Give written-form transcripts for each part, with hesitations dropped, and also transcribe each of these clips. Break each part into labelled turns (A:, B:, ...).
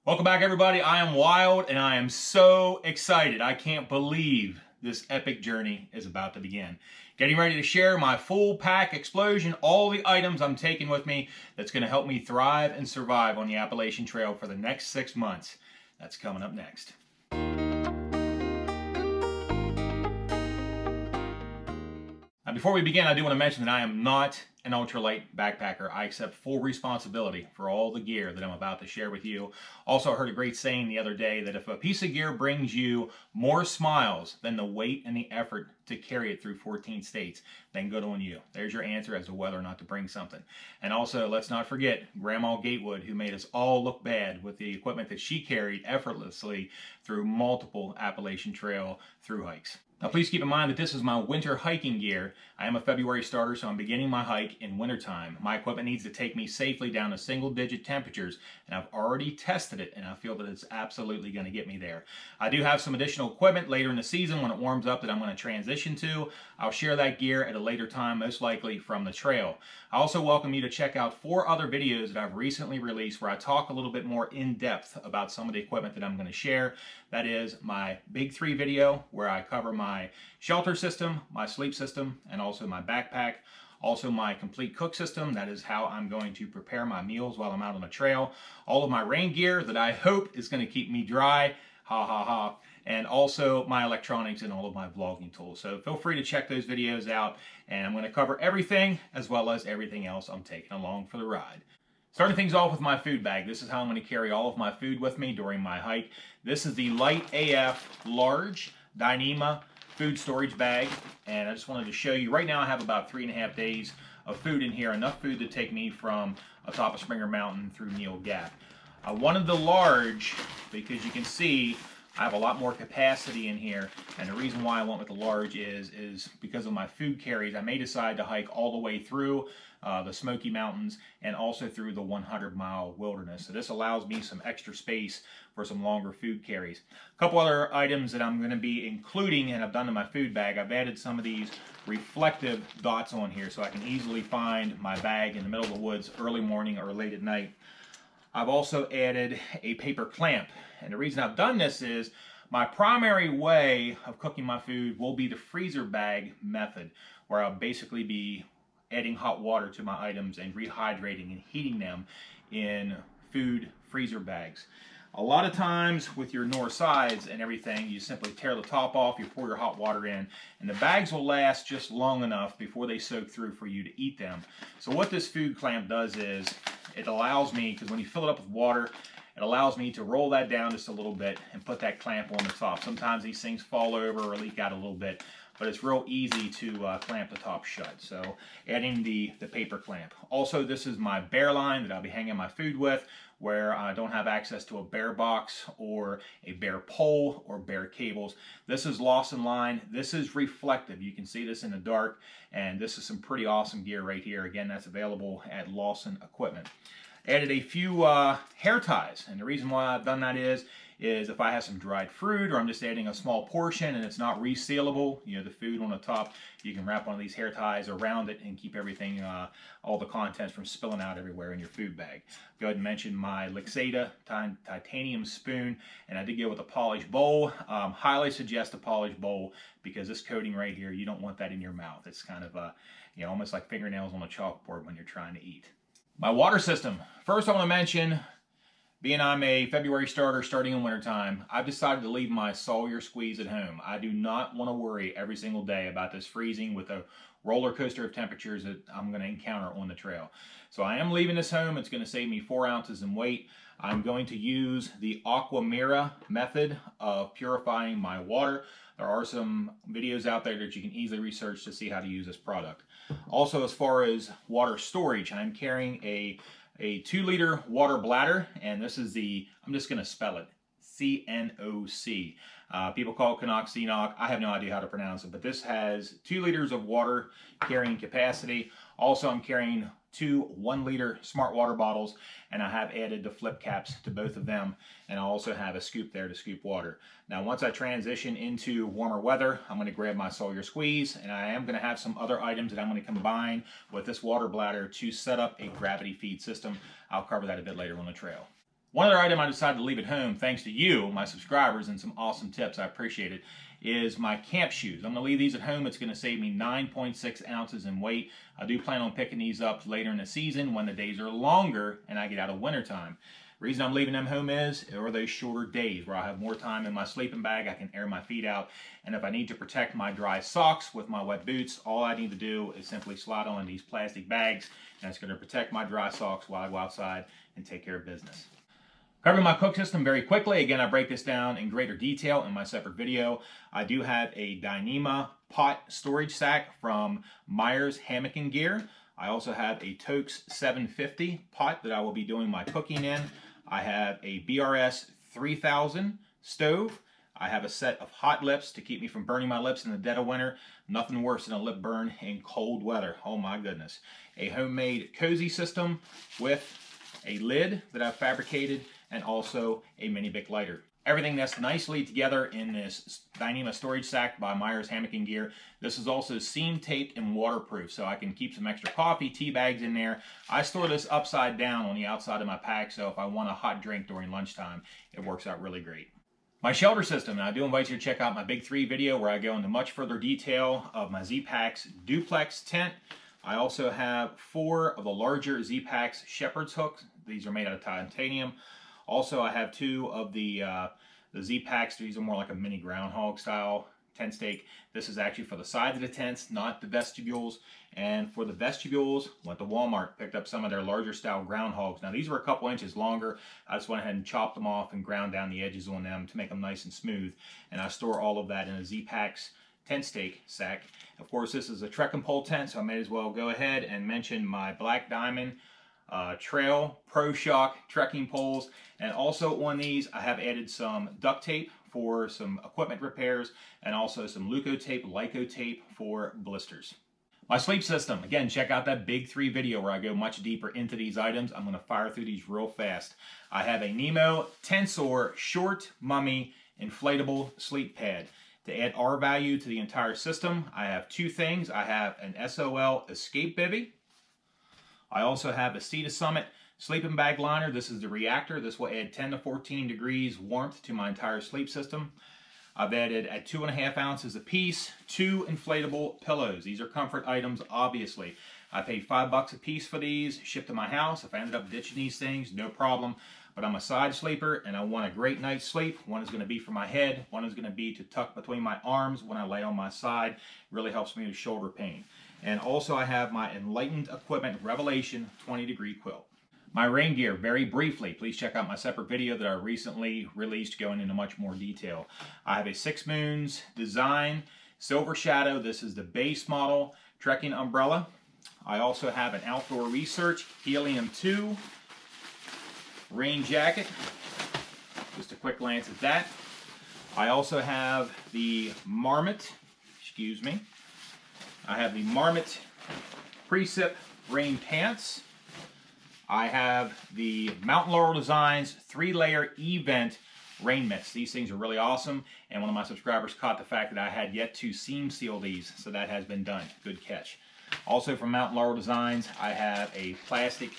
A: Welcome back, everybody. I am Wild, and I am so excited. I can't believe this epic journey is about to begin. Getting ready to share my full pack explosion, all the items I'm taking with me that's going to help me thrive and survive on the Appalachian Trail for the next 6 months. That's coming up next. Now, before we begin, I do want to mention that I am not an ultralight backpacker. I accept full responsibility for all the gear that I'm about to share with you. Also, I heard a great saying the other day that if a piece of gear brings you more smiles than the weight and the effort to carry it through 14 states, then good on you. There's your answer as to whether or not to bring something. And also, let's not forget Grandma Gatewood, who made us all look bad with the equipment that she carried effortlessly through multiple Appalachian Trail through hikes. Now, please keep in mind that this is my winter hiking gear. I am a February starter, so I'm beginning my hike in wintertime. My equipment needs to take me safely down to single-digit temperatures, and I've already tested it, and I feel that it's absolutely going to get me there. I do have some additional equipment later in the season when it warms up that I'm going to transition to. I'll share that gear at a later time, most likely from the trail. I also welcome you to check out 4 other videos that I've recently released where I talk a little bit more in depth about some of the equipment that I'm going to share. That is my Big 3 video, where I cover my shelter system, my sleep system, and also my backpack. Also my complete cook system, that is how I'm going to prepare my meals while I'm out on the trail. All of my rain gear that I hope is going to keep me dry, ha ha ha. And also my electronics and all of my vlogging tools. So feel free to check those videos out, and I'm going to cover everything as well as everything else I'm taking along for the ride. Starting things off with my food bag. This is how I'm going to carry all of my food with me during my hike. This is the Light AF Large Dyneema food storage bag, and I just wanted to show you. Right now I have about 3.5 days of food in here, enough food to take me from atop of Springer Mountain through Neal Gap. I wanted the large because you can see I have a lot more capacity in here, and the reason why I went with the large is because of my food carries. I may decide to hike all the way through the Smoky Mountains and also through the 100-mile wilderness. So this allows me some extra space for some longer food carries. A couple other items that I'm going to be including, and I've done in my food bag, I've added some of these reflective dots on here so I can easily find my bag in the middle of the woods early morning or late at night. I've also added a paper clamp, and the reason I've done this is my primary way of cooking my food will be the freezer bag method, where I'll basically be adding hot water to my items and rehydrating and heating them in food freezer bags. A lot of times with your north sides and everything, you simply tear the top off, you pour your hot water in, and the bags will last just long enough before they soak through for you to eat them. So what this food clamp does is it allows me, because when you fill it up with water, it allows me to roll that down just a little bit and put that clamp on the top. Sometimes these things fall over or leak out a little bit, but it's real easy to clamp the top shut. So adding the paper clamp. Also, this is my bear line that I'll be hanging my food with, where I don't have access to a bear box or a bear pole or bear cables. This is Lawson line. This is reflective. You can see this in the dark, and this is some pretty awesome gear right here. Again, that's available at Lawson Equipment. Added a few hair ties, and the reason why I've done that is if I have some dried fruit or I'm just adding a small portion and it's not resealable, you know, the food on the top, you can wrap one of these hair ties around it and keep everything, all the contents from spilling out everywhere in your food bag. Go ahead and mention my Lixada titanium spoon, and I did go with a polished bowl. Highly suggest a polished bowl because this coating right here, you don't want that in your mouth. It's kind of, you know, almost like fingernails on a chalkboard when you're trying to eat. My water system. First I want to mention, being I'm a February starter starting in wintertime, I've decided to leave my Sawyer squeeze at home. I do not want to worry every single day about this freezing with a roller coaster of temperatures that I'm going to encounter on the trail. So I am leaving this home. It's going to save me 4 ounces in weight. I'm going to use the Aquamira method of purifying my water. There are some videos out there that you can easily research to see how to use this product. Also, as far as water storage, I'm carrying a 2-liter water bladder, and this is the, I'm just going to spell it, CNOC. People call it Knock. I have no idea how to pronounce it, but this has 2 liters of water carrying capacity. Also, I'm carrying 2 1-liter smart water bottles, and I have added the flip caps to both of them, and I also have a scoop there to scoop water. Now, once I transition into warmer weather, I'm going to grab my Sawyer squeeze, and I am going to have some other items that I'm going to combine with this water bladder to set up a gravity feed system. I'll cover that a bit later on the trail. One other item I decided to leave at home, thanks to you, my subscribers, and some awesome tips, I appreciate it, is my camp shoes. I'm going to leave these at home. It's going to save me 9.6 ounces in weight. I do plan on picking these up later in the season when the days are longer and I get out of wintertime. The reason I'm leaving them home is, or those shorter days where I have more time in my sleeping bag, I can air my feet out, and if I need to protect my dry socks with my wet boots, all I need to do is simply slide on these plastic bags, and it's going to protect my dry socks while I go outside and take care of business. Covering my cook system very quickly, again I break this down in greater detail in my separate video. I do have a Dyneema pot storage sack from Myers Hammock and Gear. I also have a Toaks 750 pot that I will be doing my cooking in. I have a BRS 3000 stove. I have a set of hot lips to keep me from burning my lips in the dead of winter. Nothing worse than a lip burn in cold weather. Oh my goodness. A homemade Kozy system with a lid that I've fabricated and also a mini Bic lighter. Everything that's nicely together in this Dyneema storage sack by Myers Hammock and Gear. This is also seam taped and waterproof, so I can keep some extra coffee, tea bags in there. I store this upside down on the outside of my pack, so if I want a hot drink during lunchtime, it works out really great. My shelter system, and I do invite you to check out my Big 3 video where I go into much further detail of my Z-Packs duplex tent. I also have 4 of the larger Z-Packs shepherd's hooks. These are made out of titanium. Also, I have 2 of the Z-Packs. These are more like a mini groundhog style tent stake. This is actually for the sides of the tents, not the vestibules. And for the vestibules, went to Walmart, picked up some of their larger style groundhogs. Now, these were a couple inches longer. I just went ahead and chopped them off and ground down the edges on them to make them nice and smooth. And I store all of that in a Z-Packs tent stake sack. Of course, this is a trekking pole tent, so I may as well go ahead and mention my Black Diamond Trail Pro Shock trekking poles. And also on these, I have added some duct tape for some equipment repairs and also some Lyco tape for blisters. My sleep system, again, check out that Big 3 video where I go much deeper into these items. I'm going to fire through these real fast. I have a Nemo Tensor Short Mummy Inflatable Sleep Pad. To add R value to the entire system, I have 2 things. I have an SOL Escape Bivy. I also have a Sea to Summit sleeping bag liner. This is the reactor. This will add 10 to 14 degrees warmth to my entire sleep system. I've added at 2.5 ounces a piece, 2 inflatable pillows. These are comfort items, obviously. I paid $5 a piece for these, shipped to my house. If I ended up ditching these things, no problem. But I'm a side sleeper and I want a great night's sleep. One is going to be for my head. One is going to be to tuck between my arms when I lay on my side. Really helps me with shoulder pain. And also I have my Enlightened Equipment Revelation 20-degree quilt. My rain gear, very briefly, please check out my separate video that I recently released going into much more detail. I have a 6 Moons Design Silver Shadow. This is the base model trekking umbrella. I also have an Outdoor Research Helium 2 rain jacket. Just a quick glance at that. I also have the Marmot, I have the Marmot Precip rain pants. I have the Mountain Laurel Designs 3-layer E-vent rain mitts. These things are really awesome, and one of my subscribers caught the fact that I had yet to seam seal these, so that has been done. Good catch. Also from Mountain Laurel Designs, I have a plastic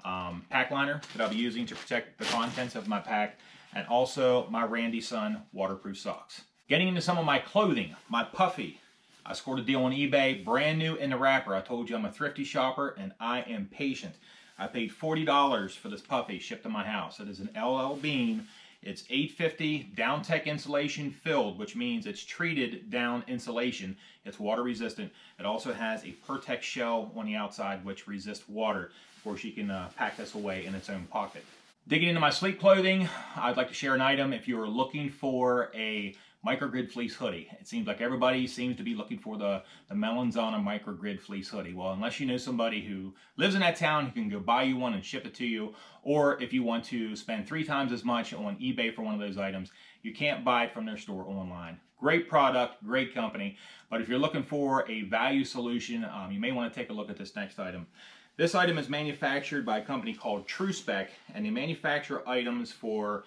A: pack liner that I'll be using to protect the contents of my pack, and also my Randy Sun waterproof socks. Getting into some of my clothing, my Puffy. I scored a deal on eBay, brand new in the wrapper. I told you I'm a thrifty shopper and I am patient. I paid $40 for this Puffy shipped to my house. It is an LL Bean. It's 850 down tech insulation filled, which means it's treated down insulation. It's water resistant. It also has a Pertex shell on the outside which resists water. Of course, you can pack this away in its own pocket. Digging into my sleep clothing, I'd like to share an item if you are looking for a microgrid fleece hoodie. It seems like everybody seems to be looking for the Melanzana microgrid fleece hoodie. Well, unless you know somebody who lives in that town who can go buy you one and ship it to you, or if you want to spend 3 times as much on eBay for one of those items, you can't buy it from their store online. Great product, great company, but if you're looking for a value solution, you may want to take a look at this next item. This item is manufactured by a company called TrueSpec, and they manufacture items for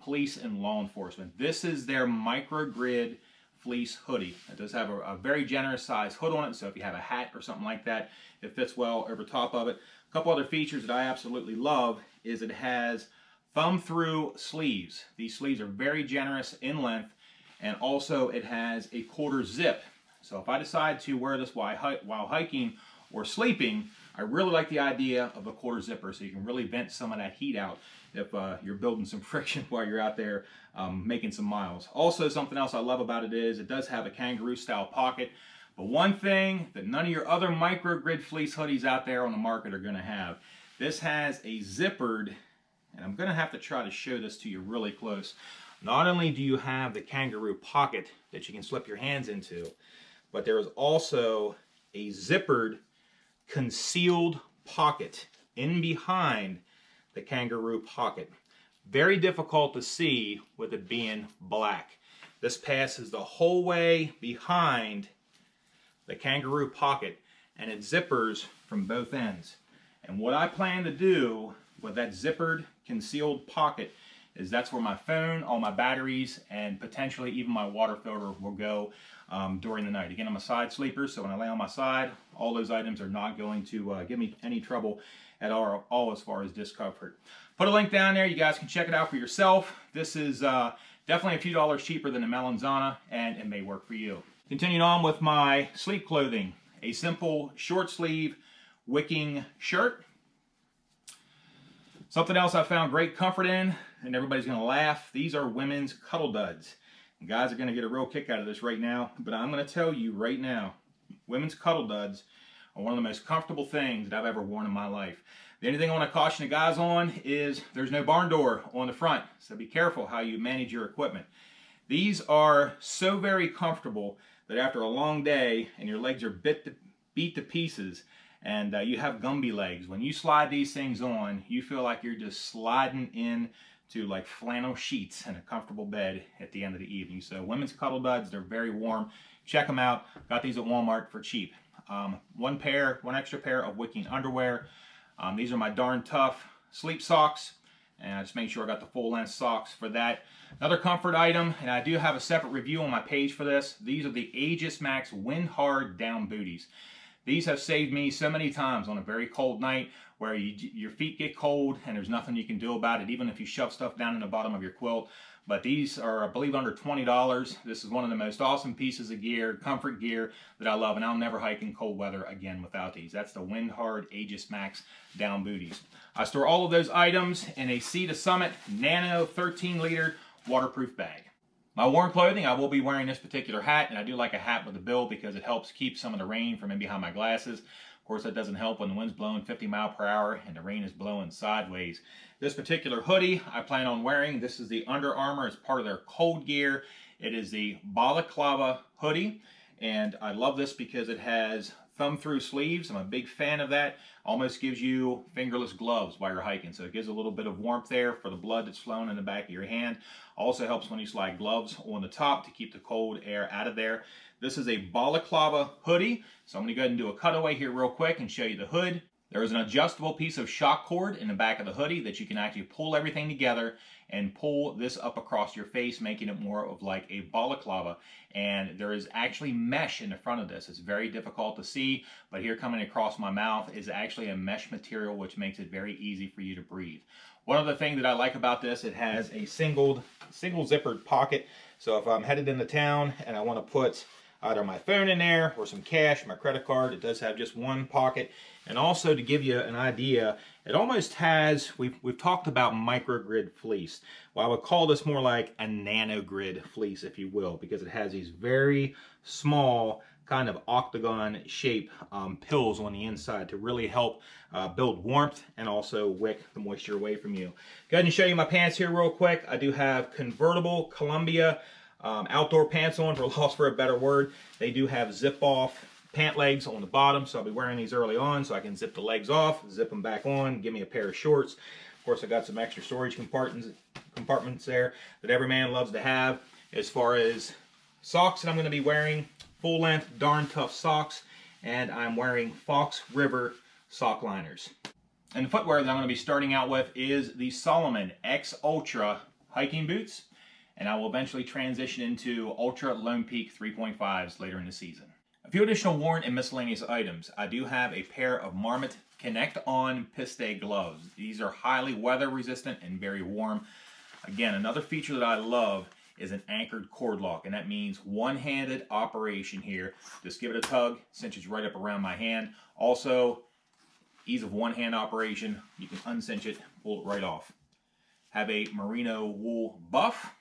A: police and law enforcement. This is their microgrid fleece hoodie. It does have a very generous size hood on it, so if you have a hat or something like that, it fits well over top of it. A couple other features that I absolutely love is it has thumb through sleeves. These sleeves are very generous in length, and also it has a quarter zip. So if I decide to wear this while hiking or sleeping, I really like the idea of a quarter zipper, so you can really vent some of that heat out if you're building some friction while you're out there making some miles. Also, something else I love about it is it does have a kangaroo style pocket. But one thing that none of your other microgrid fleece hoodies out there on the market are going to have, this has a zippered, and I'm going to have to try to show this to you really close. Not only do you have the kangaroo pocket that you can slip your hands into, but there is also a zippered concealed pocket in behind the kangaroo pocket. Very difficult to see with it being black. This passes the whole way behind the kangaroo pocket, and it zippers from both ends. And what I plan to do with that zippered concealed pocket is that's where my phone, all my batteries, and potentially even my water filter will go during the night. Again, I'm a side sleeper, so when I lay on my side, all those items are not going to give me any trouble at all as far as discomfort. Put a link down there. You guys can check it out for yourself. This is definitely a few dollars cheaper than the Melanzana, and it may work for you. Continuing on with my sleep clothing, a simple short sleeve wicking shirt. Something else I found great comfort in, and everybody's going to laugh, these are women's cuddle duds. And guys are going to get a real kick out of this right now, but I'm going to tell you right now, women's cuddle duds are one of the most comfortable things that I've ever worn in my life. The only thing I want to caution the guys on is there's no barn door on the front, so be careful how you manage your equipment. These are so very comfortable that after a long day and your legs are beat to pieces and you have Gumby legs, when you slide these things on, you feel like you're just sliding in to like flannel sheets in a comfortable bed at the end of the evening. So women's cuddle duds, they're very warm. Check them out. Got these at Walmart for cheap. One extra pair of wicking underwear. These are my darn tough sleep socks, and I just made sure I got the full length socks for that. Another comfort item, and I do have a separate review on my page for this. These are the Aegis Max Wind Hard Down Booties. These have saved me so many times on a very cold night where your feet get cold and there's nothing you can do about it, even if you shove stuff down in the bottom of your quilt. But these are, I believe, under $20. This is one of the most awesome pieces of gear, comfort gear that I love, and I'll never hike in cold weather again without these. That's the Wind Hard Aegis Max Down Booties. I store all of those items in a Sea to Summit Nano 13-liter waterproof bag. My warm clothing, I will be wearing this particular hat, and I do like a hat with a bill because it helps keep some of the rain from in behind my glasses. Of course, that doesn't help when the wind's blowing 50 miles per hour and the rain is blowing sideways. This particular hoodie I plan on wearing, this is the Under Armour. It's part of their cold gear. It is the balaclava hoodie, and I love this because it has thumb-through sleeves. I'm a big fan of that. Almost gives you fingerless gloves while you're hiking, so it gives a little bit of warmth there for the blood that's flowing in the back of your hand. Also helps when you slide gloves on the top to keep the cold air out of there. This is a balaclava hoodie, so I'm going to go ahead and do a cutaway here real quick and show you the hood. There is an adjustable piece of shock cord in the back of the hoodie that you can actually pull everything together and pull this up across your face, making it more of like a balaclava. And there is actually mesh in the front of this. It's very difficult to see, but here coming across my mouth is actually a mesh material, which makes it very easy for you to breathe. One other thing that I like about this, it has a single zippered pocket. So if I'm headed into town and I want to put either my phone in there or some cash, my credit card, it does have just one pocket. And also, to give you an idea, it almost has, we've talked about microgrid fleece. Well, I would call this more like a nanogrid fleece, if you will, because it has these very small kind of octagon shape pills on the inside to really help build warmth and also wick the moisture away from you. Go ahead and show you my pants here real quick. I do have convertible Columbia outdoor pants on, for loss for a better word. They do have zip off pant legs on the bottom, so I'll be wearing these early on so I can zip the legs off, zip them back on, give me a pair of shorts. Of course, I got some extra storage compartments there that every man loves to have. As far as socks that I'm going to be wearing, full length darn tough socks, and I'm wearing Fox River sock liners. And the footwear that I'm going to be starting out with is the Salomon X Ultra hiking boots, and I will eventually transition into Ultra Lone Peak 3.5s later in the season. A few additional worn and miscellaneous items. I do have a pair of Marmot Connect On Piste gloves. These are highly weather resistant and very warm. Again, another feature that I love is an anchored cord lock, and that means one-handed operation here. Just give it a tug, cinches right up around my hand. Also, ease of one-hand operation. You can uncinch it, pull it right off. Have a merino wool buff.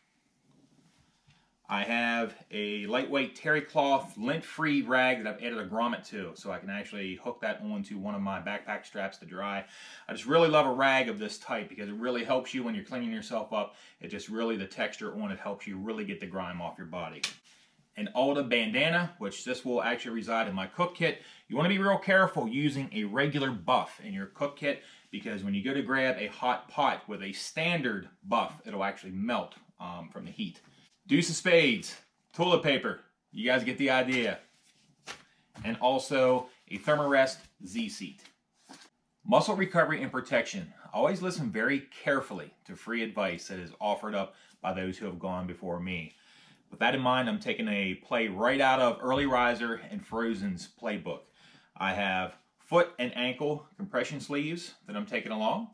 A: I have a lightweight terry cloth lint-free rag that I've added a grommet to, so I can actually hook that onto one of my backpack straps to dry. I just really love a rag of this type because it really helps you when you're cleaning yourself up. It just really, the texture on it helps you really get the grime off your body. An Alda bandana, which this will actually reside in my cook kit. You want to be real careful using a regular buff in your cook kit because when you go to grab a hot pot with a standard buff, it'll actually melt from the heat. Deuce of spades, toilet paper, you guys get the idea. And also a Thermarest Z-seat. Muscle recovery and protection. Always listen very carefully to free advice that is offered up by those who have gone before me. With that in mind, I'm taking a play right out of Early Riser and Frozen's playbook. I have foot and ankle compression sleeves that I'm taking along.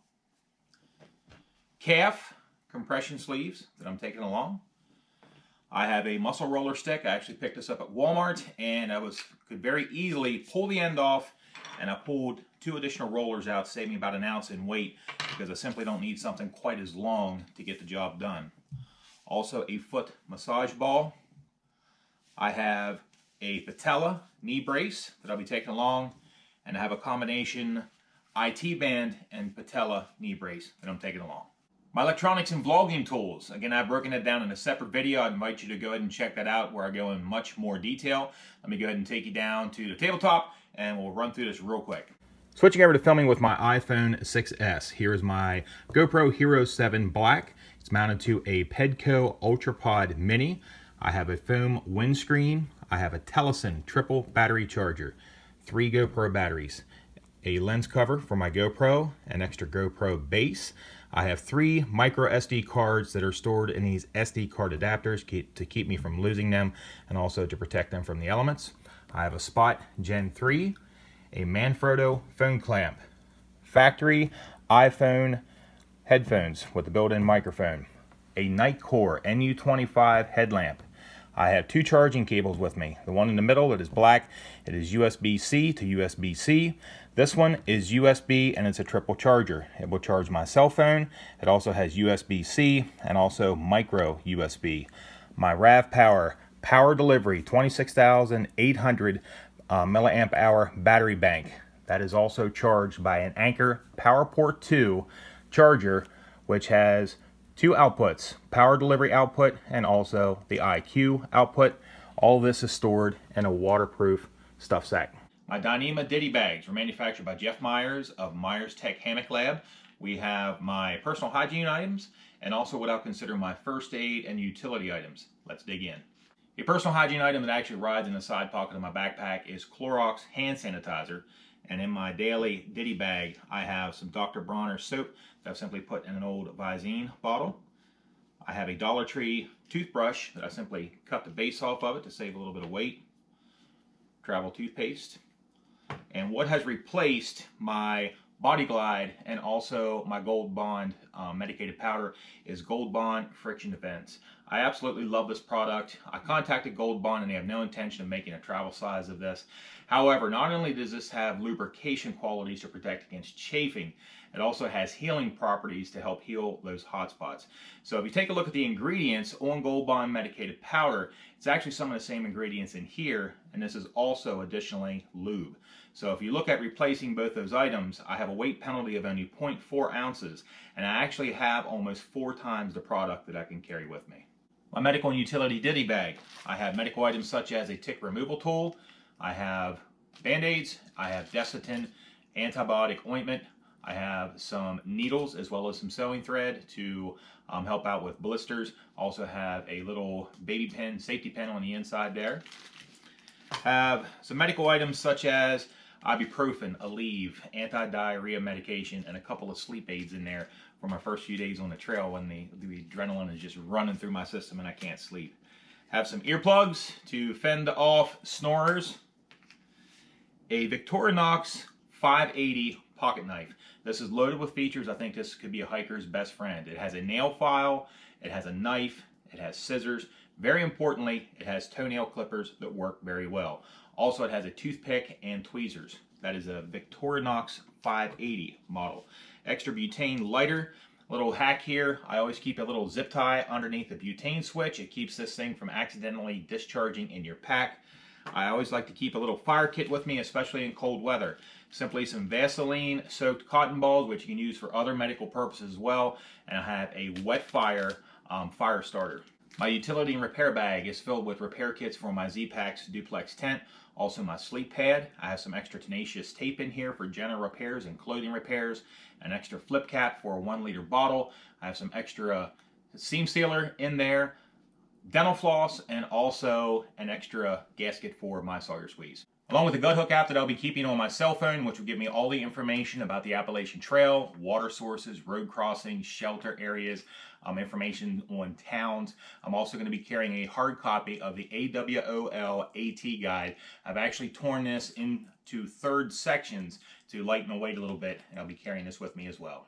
A: Calf compression sleeves that I'm taking along. I have a muscle roller stick. I actually picked this up at Walmart, and I could very easily pull the end off, and I pulled 2 additional rollers out, saving me about an ounce in weight because I simply don't need something quite as long to get the job done. Also a foot massage ball. I have a patella knee brace that I'll be taking along, and I have a combination IT band and patella knee brace that I'm taking along. My electronics and vlogging tools. Again, I've broken it down in a separate video. I'd invite you to go ahead and check that out where I go in much more detail. Let me go ahead and take you down to the tabletop and we'll run through this real quick. Switching over to filming with my iPhone 6S. Here is my GoPro Hero 7 Black. It's mounted to a Pedco UltraPod Mini. I have a foam windscreen. I have a Telesin triple battery charger, 3 GoPro batteries, a lens cover for my GoPro, an extra GoPro base. I have 3 micro SD cards that are stored in these SD card adapters to keep me from losing them and also to protect them from the elements. I have a Spot Gen 3, a Manfrotto phone clamp, factory iPhone headphones with a built-in microphone, a Nightcore NU25 headlamp. I have 2 charging cables with me. The one in the middle, it is black. It is USB-C to USB-C. This one is USB and it's a triple charger. It will charge my cell phone. It also has USB-C and also micro USB. My RAV Power Power Delivery 26,800 milliamp hour battery bank. That is also charged by an Anker PowerPort 2 charger, which has 2 outputs, power delivery output and also the IQ output. All this is stored in a waterproof stuff sack. My Dyneema Ditty bags were manufactured by Jeff Myers of Myers Tech Hammock Lab. We have my personal hygiene items and also what I'll consider my first aid and utility items. Let's dig in. A personal hygiene item that actually rides in the side pocket of my backpack is Clorox hand sanitizer. And in my daily ditty bag, I have some Dr. Bronner soap that I've simply put in an old Visine bottle. I have a Dollar Tree toothbrush that I simply cut the base off of it to save a little bit of weight. Travel toothpaste. And what has replaced my Body Glide and also my Gold Bond medicated powder is Gold Bond Friction Defense. I absolutely love this product. I contacted Gold Bond and they have no intention of making a travel size of this. However, not only does this have lubrication qualities to protect against chafing, it also has healing properties to help heal those hot spots. So if you take a look at the ingredients on Gold Bond medicated powder, it's actually some of the same ingredients in here, and this is also additionally lube. So if you look at replacing both those items, I have a weight penalty of only 0.4 ounces, and I actually have almost 4 times the product that I can carry with me. My medical and utility ditty bag. I have medical items such as a tick removal tool, I have Band-Aids, I have Desitin antibiotic ointment, I have some needles as well as some sewing thread to help out with blisters. Also have a little baby pin, safety pin on the inside there. Have some medical items such as ibuprofen, Aleve, anti-diarrhea medication, and a couple of sleep aids in there for my first few days on the trail when the adrenaline is just running through my system and I can't sleep. Have some earplugs to fend off snorers. A Victorinox 580 pocket knife. This is loaded with features. I think this could be a hiker's best friend. It has a nail file, it has a knife, it has scissors. Very importantly, it has toenail clippers that work very well. Also, it has a toothpick and tweezers. That is a Victorinox 580 model. Extra butane lighter. Little hack here, I always keep a little zip tie underneath the butane switch. It keeps this thing from accidentally discharging in your pack. I always like to keep a little fire kit with me, especially in cold weather. Simply some Vaseline soaked cotton balls, which you can use for other medical purposes as well. And I have a wet fire fire starter. My utility and repair bag is filled with repair kits for my Z-Packs duplex tent. Also my sleep pad. I have some extra tenacious tape in here for general repairs and clothing repairs. An extra flip cap for a 1 liter bottle. I have some extra seam sealer in there. Dental floss, and also an extra gasket for my Sawyer squeeze. Along with the gut hook app that I'll be keeping on my cell phone, which will give me all the information about the Appalachian Trail, water sources, road crossings, shelter areas, information on towns. I'm also going to be carrying a hard copy of the AWOL AT guide. I've actually torn this into third sections to lighten the weight a little bit, and I'll be carrying this with me as well.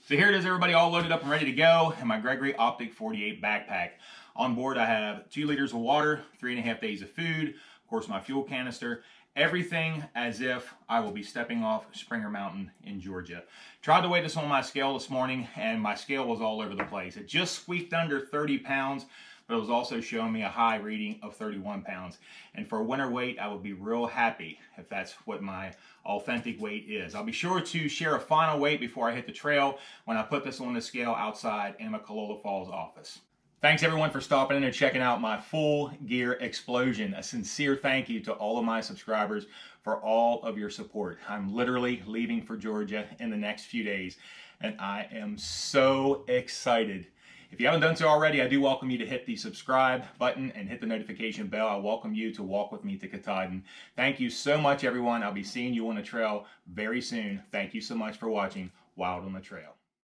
A: So here it is, everybody, all loaded up and ready to go in my Gregory Optic 48 backpack. On board I have 2 liters of water, 3.5 days of food, of course my fuel canister, everything as if I will be stepping off Springer Mountain in Georgia. Tried to weigh this on my scale this morning and my scale was all over the place. It just squeaked under 30 pounds, but it was also showing me a high reading of 31 pounds. And for a winter weight, I would be real happy if that's what my authentic weight is. I'll be sure to share a final weight before I hit the trail when I put this on the scale outside in my Kalola Falls office. Thanks everyone for stopping in and checking out my full gear explosion. A sincere thank you to all of my subscribers for all of your support. I'm literally leaving for Georgia in the next few days, and I am so excited. If you haven't done so already, I do welcome you to hit the subscribe button and hit the notification bell. I welcome you to walk with me to Katahdin. Thank you so much, everyone. I'll be seeing you on the trail very soon. Thank you so much for watching Wild on the Trail.